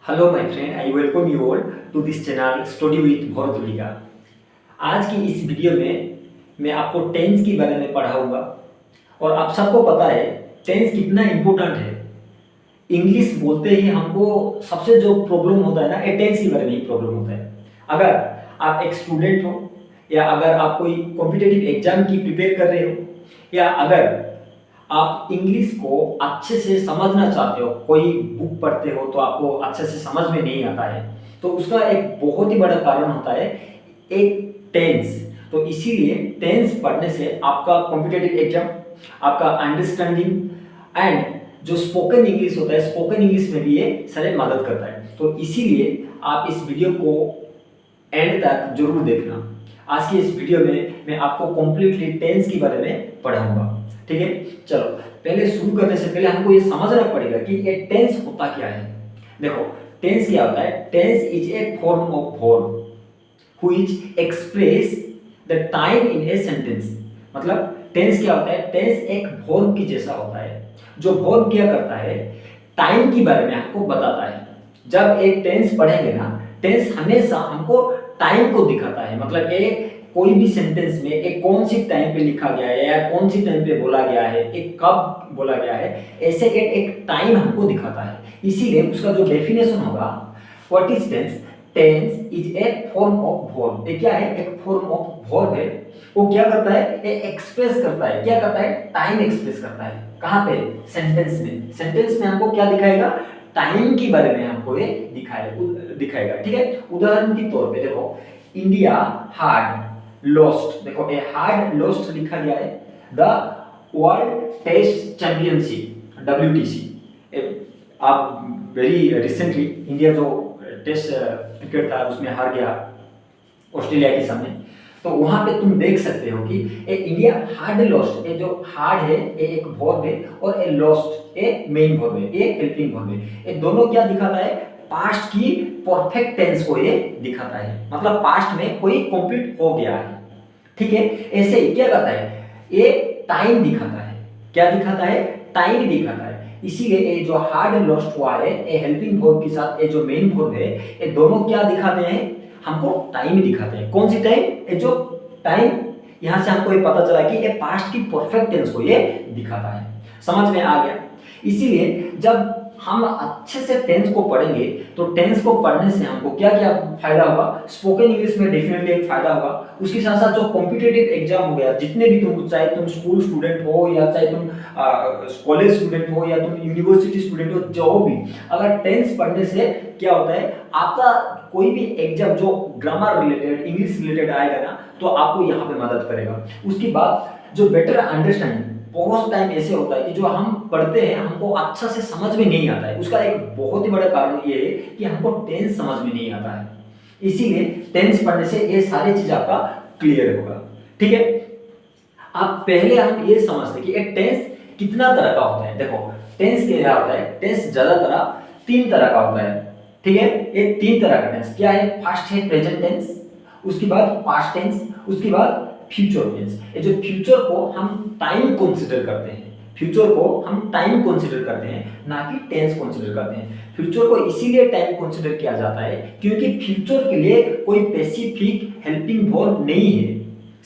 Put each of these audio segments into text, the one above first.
Hello my friend, I welcome you all to this channel study with Bharatulika. आज की इस video में मैं आपको टेंस के बारे में पढ़ाऊंगा। और आप सबको पता है टेंस कितना इम्पोर्टेंट है। इंग्लिश बोलते ही हमको सबसे जो प्रॉब्लम होता है ना, ये टेंस के बारे में ही प्रॉब्लम होता है। अगर आप एक स्टूडेंट हो या अगर आप कोई कॉम्पिटिटिव एग्जाम की प्रिपेयर कर रहे हो या अगर आप इंग्लिश को अच्छे से समझना चाहते हो, कोई बुक पढ़ते हो तो आपको अच्छे से समझ में नहीं आता है, तो उसका एक बहुत ही बड़ा कारण होता है एक टेंस। तो इसीलिए टेंस पढ़ने से आपका कॉम्पिटिटिव एग्जाम, आपका अंडरस्टैंडिंग एंड जो स्पोकन इंग्लिश होता है, स्पोकन इंग्लिश में भी ये सारे मदद करता है। तो इसीलिए आप इस वीडियो को एंड तक जरूर देखना। आज की इस वीडियो में मैं आपको कंप्लीटली टेंस के बारे में पढ़ाऊंगा। ठीक है, चलो पहले शुरू करने से पहले हमको ये समझना पड़ेगा कि ये टेंस होता क्या है। देखो टेंस क्या होता है। Tense is a form of verb which express the time in a sentence. मतलब टेंस क्या होता है, टेंस एक वर्ब की जैसा होता है। जो वर्ब क्या करता है, टाइम के बारे में हमको बताता है। जब एक टेंस पढ़ेंगे ना, टेंस हमेशा हमको टाइम को दिखाता है। मतलब एक कोई भी सेंटेंस में एक कौन सी टाइम पे लिखा गया है या कौन सी टाइम पे बोला गया है, एक कब बोला गया है, ऐसे एक टाइम हमको दिखाता है। इसीलिए उसका जो डेफिनेशन होगा, what is tense. Tense is a form of verb. ये क्या है, एक फॉर्म ऑफ वर्ब है। वो क्या करता है, ये एक्सप्रेस करता है। क्या करता है, टाइम एक्सप्रेस करता है। कहाँ पे, सेंटेंस में। सेंटेंस में हमको क्या दिखाएगा, टाइम के बारे में हमको ये दिखाएगा। ठीक है, उदाहरण के तौर पे देखो, इंडिया हार्ड लॉस्ट। देखो ये हार्ड लॉस्ट लिखा गया है। The world test championship WTC। आप वेरी रिसेंटली इंडिया जो टेस्ट क्रिकेट था उसमें हार गया ऑस्ट्रेलिया के सामने। तो वहां पे तुम देख सकते हो कि ए इंडिया हार्ड लॉस्ट, ये जो हार्ड है ये एक वर्ब है और ए लॉस्ट ये मेन वर्ब है, ये हेल्पिंग वर्ब है। ये दोनों क्या दिखाता है, पास्ट की परफेक्ट टेंस को ये दिखाता है। मतलब पास्ट में कोई कंप्लीट हो गया है। ठीक है, ऐसे ही क्या करता है, ये टाइम दिखाता है। क्या दिखाता है, टाइम दिखाता है। इसीलिए ये जो हार्ड लॉस्ट हुआ है, ये हेल्पिंग वर्ब के साथ ये जो मेन वर्ब है, ये दोनों क्या दिखाते हैं, हमको टाइम दिखाते हैं। कौन सी टाइम, ये जो टाइम, यहां से हमको ये पता चला कि ये पास्ट की परफेक्ट टेंस को ये दिखाता है। समझ में आ गया। इसीलिए जब हम अच्छे से टेंस को पढ़ेंगे तो टेंस को पढ़ने से हमको क्या क्या फायदा होगा, स्पोकन इंग्लिश में डेफिनेटली एक फायदा होगा। उसके साथ साथ जो कॉम्पिटिटिव एग्जाम हो गया, जितने भी तुम, चाहे तुम स्कूल स्टूडेंट हो या चाहे तुम कॉलेज स्टूडेंट हो या तुम यूनिवर्सिटी स्टूडेंट हो, जो भी, अगर टेंस पढ़ने से क्या होता है, आपका कोई भी एग्जाम जो ग्रामर रिलेटेड, इंग्लिश रिलेटेड आएगा ना, तो आपको यहाँ पे मदद करेगा। उसके बाद जो बेटर अंडरस्टैंडिंग, बहुत टाइम ऐसे होता है कि जो हम पढ़ते हैं हमको अच्छा से समझ में नहीं आता है। उसका एक बहुत ही बड़ा कारण ये है कि हमको टेंस समझ में नहीं आता है। इसीलिए टेंस पढ़ने से ये सारी चीज आपका क्लियर होगा। ठीक है, अब पहले हम ये समझते हैं कि एक टेंस कितना तरह का होता है। देखो टेंस क्या होता है, टेंस ज्यादातर 3 तरह का होता है। ठीक है, ये 3 तरह का टेंस क्या है, फर्स्ट है प्रेजेंट टेंस, उसके बाद पास्ट टेंस, उसके बाद फ्यूचर टेंस। ये जो फ्यूचर को हम टाइम कंसीडर करते हैं, फ्यूचर को हम टाइम कंसीडर करते हैं, ना कि टेंस कंसीडर करते हैं। फ्यूचर को इसीलिए टाइम कंसीडर किया जाता है क्योंकि फ्यूचर के लिए कोई स्पेसिफिक हेल्पिंग वर्ब नहीं है।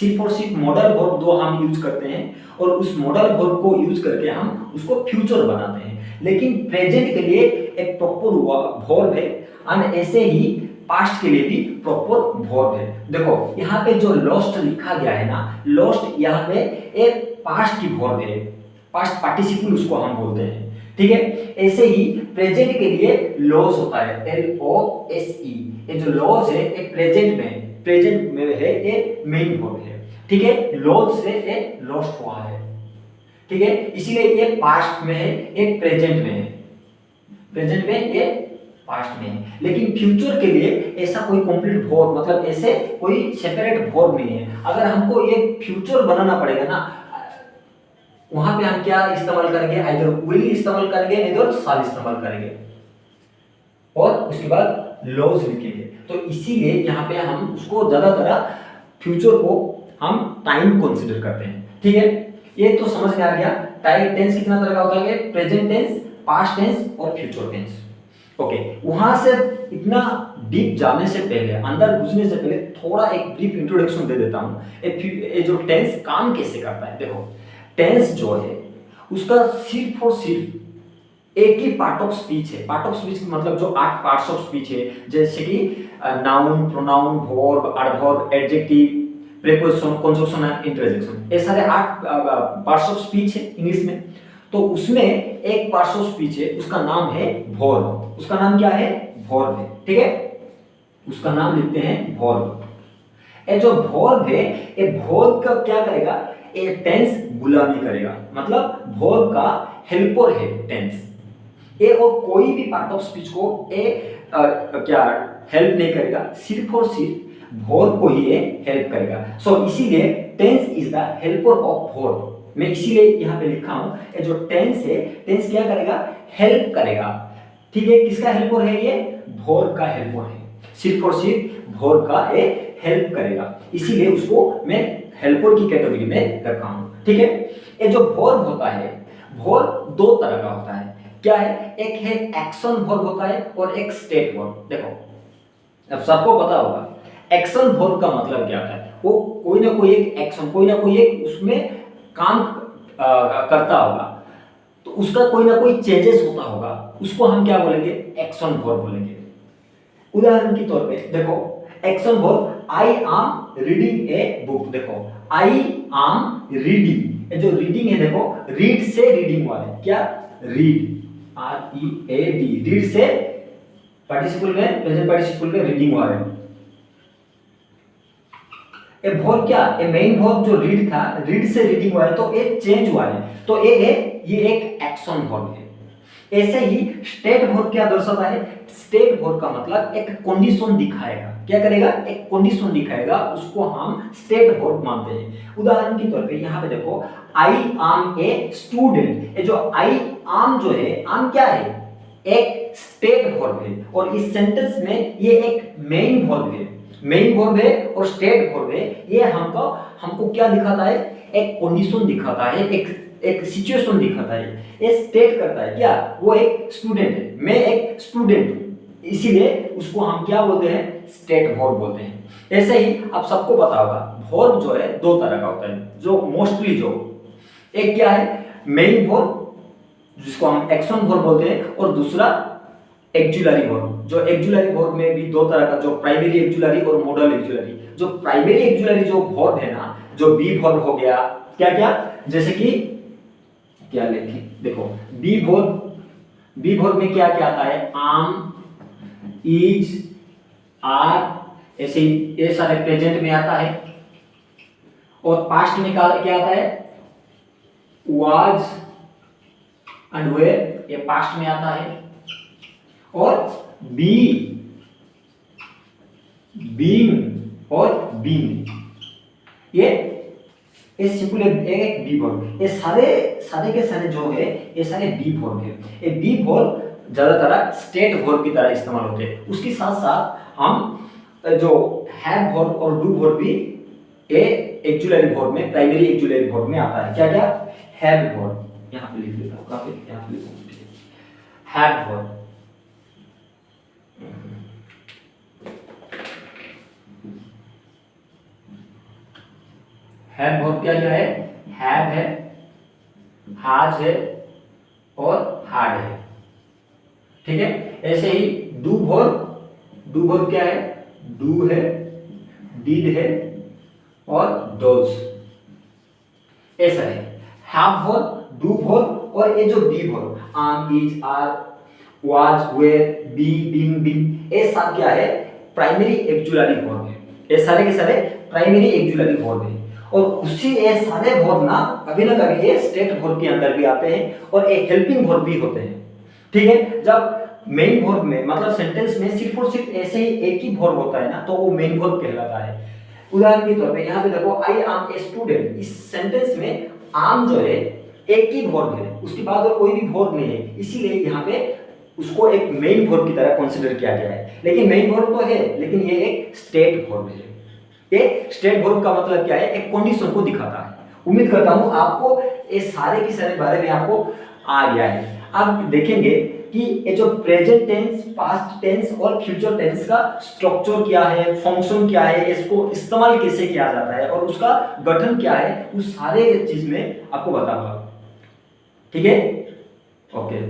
सिर्फ और सिर्फ मॉडल वर्ब दो हम यूज करते हैं और उस मॉडल वर्ब को यूज करके हम उसको फ्यूचर बनाते हैं। लेकिन प्रेजेंट के लिए एक प्रॉपर वर्ब है और ऐसे ही पास्ट के लिए भी प्रॉपर वर्ब है। देखो यहाँ पे जो लॉस्ट लिखा गया है ना, लॉस्ट यहाँ पे एक पास्ट की वर्ब है, पास्ट पार्टिसिपल उसको हम बोलते हैं। ठीक है, ऐसे ही प्रेजेंट के लिए लॉस होता है, LOSE। ये जो लॉस है एक प्रेजेंट में है, ये मेन वर्ब है। ठीक है, लॉस से ये लॉस्ट हुआ है। ठीक है, इसीलिए ये पास्ट में है, एक प्रेजेंट में है, प्रेजेंट में ये पास्ट में है। लेकिन फ्यूचर के लिए ऐसा कोई कंप्लीट वर्ब, मतलब ऐसे कोई सेपरेट वर्ब नहीं है। अगर हमको ये फ्यूचर बनाना पड़ेगा ना, वहां पे हम क्या इस्तेमाल करेंगे, आइदर विल इस्तेमाल करेंगे, नहीं तो शाल इस्तेमाल करेंगे और उसके बाद लॉज लिखेंगे। तो इसीलिए यहाँ पे हम उसको ज्यादातर फ्यूचर को हम टाइम कंसीडर करते हैं। ठीक है, ये तो समझ में आ गया। टाइम टेंस कितना तरह का होता है, प्रेजेंट टेंस, पास्ट टेंस और फ्यूचर टेंस। ओके, वहां से इतना डीप जाने से पहले, अंदर घुसने से पहले थोड़ा एक ब्रीफ इंट्रोडक्शन दे देता हूँ। ये जो टेंस काम कैसे करता है, देखो टेंस जो है उसका सिर्फ और सिर्फ एक ही पार्ट ऑफ स्पीच है। पार्ट ऑफ स्पीच मतलब जो 8 पार्ट्स ऑफ स्पीच है, जैसे कि noun, pronoun, verb, adverb, adjective, preposition, conjunction and interjection, ये सारे 8 पार्ट्स ऑफ स्पीच है इंग्लिश में। तो उसमें एक पार्ट ऑफ स्पीच है, उसका नाम है वर्ब। उसका नाम क्या है? वर्ब है, ठीक है, उसका नाम लिखते हैं वर्ब। ये जो वर्ब है, ये वर्ब का क्या करेगा, ये टेंस गुलामी करेगा, मतलब वर्ब का हेल्पर है टेंस। ये और कोई भी पार्ट ऑफ स्पीच को ये क्या हेल्प नहीं करेगा, सिर्फ और सिर्फ वर्ब को ही ये हेल्प करेगा। सो इसीलिए tense is the helper of verb. मैं इसीलिए यहाँ पे लिखा हूं, ये जो टेंस है, टेंस क्या करेगा, हेल्प करेगा, ठीक है। किसका हेल्पर है ये? वर्ब का हेल्पर है, सिर्फ और सिर्फ वर्ब का ये हेल्प करेगा, इसीलिए उसको मैं हेल्पर की कैटेगरी में रखा हूं, ठीक है। ये जो वर्ब होता है, वर्ब 2 तरह का होता है। क्या है? एक है एक्शन वर्ब होता है और एक स्टेट वर्ब। देखो अब सबको पता होगा एक्शन वर्ब का मतलब क्या होता है, वो कोई ना कोई एक एक्शन, कोई ना कोई एक उसमें काम करता होगा, तो उसका कोई ना कोई चेंजेस होता होगा, उसको हम क्या बोलेंगे? एक्शन वर्ब बोलेंगे। उदाहरण के तौर पे देखो action verb, I am reading a book. देखो आई एम रीडिंग, ये जो रीडिंग है देखो, रीड से रीडिंग वाले, क्या? रीड, READ, रीड से पार्टिसिपल में, प्रेजेंट पार्टिसिपल में रीडिंग वाले। ये वर्ब क्या, ये मेन वर्ब जो रीड था, रीड से रीडिंग हुआ है, तो ये चेंज हुआ है, तो ये है, ये एक एक्शन वर्ब है। ऐसे ही स्टेट वर्ब क्या दर्शाता है? स्टेट वर्ब का मतलब एक कंडीशन दिखाएगा। क्या करेगा? एक कंडीशन दिखाएगा, उसको हम स्टेट वर्ब मानते हैं। उदाहरण के तौर पे यहाँ पे देखो, आई एम ए स्टूडेंट। ये जो आई एम जो है, आम क्या है? एक स्टेट वर्ब है, और इस सेंटेंस में ये एक मेन वर्ब है। मेन वर्ब है और स्टेट वर्ब है, ये हमको क्या दिखाता है? एक कंडीशन दिखाता है, एक सिचुएशन दिखाता है। ये स्टेट करता है क्या? वो एक स्टूडेंट है, मैं एक स्टूडेंट हूं, इसीलिए उसको हम क्या बोलते हैं? स्टेट वर्ब बोलते हैं। ऐसे ही आप सबको पता होगा वर्ब जो है 2 तरह का होता है, जो मोस्टली जो एक क्या है? मेन वर्ब, जिसको हम एक्शन वर्ब बोलते हैं, और दूसरा एक्जुलरी वर्ब। जो एक्जुलरी वर्ब में भी 2 तरह का, जो प्राइमरी एक्जुलरी और मॉडल एक्जुलरी। जो प्राइमरी एक्जुलरी जो वर्ब है ना, जो बी वर्ब हो गया, क्या क्या, जैसे कि क्या लिखे, देखो बी वर्ब में क्या क्या आता है? आम, इज, आर, ऐसे ये सारे प्रेजेंट में आता है। और पास्ट में क्या आता है? वाज एंड वेयर, ये पास्ट में आता है। और बी, बीइंग और बीइंग, ये सिंपल एक बी वर्ब। ये सारे के सारे जो है, ये सारे बी वर्ब है। ये बी वर्ब ज्यादातर स्टेट वर्ब की तरह इस्तेमाल होते हैं। उसके साथ साथ हम जो हैव वर्ब और डू वर्ब भी ये एक्जुलरी वर्ब में, प्राइमरी एक्जुलरी वर्ब में आता है। क्या क्या? हैव वर्ब, यहां पे लिख देता हूं, काफी यहां पे लिखूं, हैव वर्ब। हैव वर्ब क्या क्या है? हैव है, हाज है और हार्ड है, ठीक है। ऐसे ही डू वर्ब क्या है? डू है, डिड है और डोज, ऐसा है। हैव वर्ब, डू वर्ब और ये जो be verb, am, is, are, was, were, be, being, being, ये सब क्या है? प्राइमरी एक्जुलरी वर्ब है। ये सारे के सारे प्राइमरी एक्जुलरी वर्ब है। और उसी ये सारे वर्ब ना कभी ये स्टेट वर्ब के अंदर भी आते हैं और ये हेल्पिंग वर्ब भी होते हैं, ठीक है। जब मेन वर्ब में, मतलब सेंटेंस में सिर्फ और सिर्फ ऐसे ही एक ही वर्ब होता है ना, तो वो मेन वर्ब कहलाता है। उदाहरण के तौर पे यहाँ पे देखो, आई एम ए स्टूडेंट। इस सेंटेंस में आम जो है एक ही वर्ब है, उसके बाद और कोई भी वर्ब नहीं है, इसीलिए यहाँ पे उसको एक मेन वर्ब की तरह कंसीडर किया गया है। लेकिन मेन वर्ब तो है, लेकिन ये एक स्टेट वर्ब है। ये स्टेट वर्ब का मतलब क्या है? एक कंडीशन को दिखाता है। उम्मीद करता हूं आपको ये सारे के सारे बारे में आपको आ गया है। अब देखेंगे कि ये जो प्रेजेंट टेंस, पास्ट टेंस और फ्यूचर टेंस का स्ट्रक्चर क्या है, फंक्शन क्या है, इसको इस्तेमाल कैसे किया जाता है और उसका गठन क्या है, उस सारे चीज में आपको बताऊंगा। ठीक है, ओके।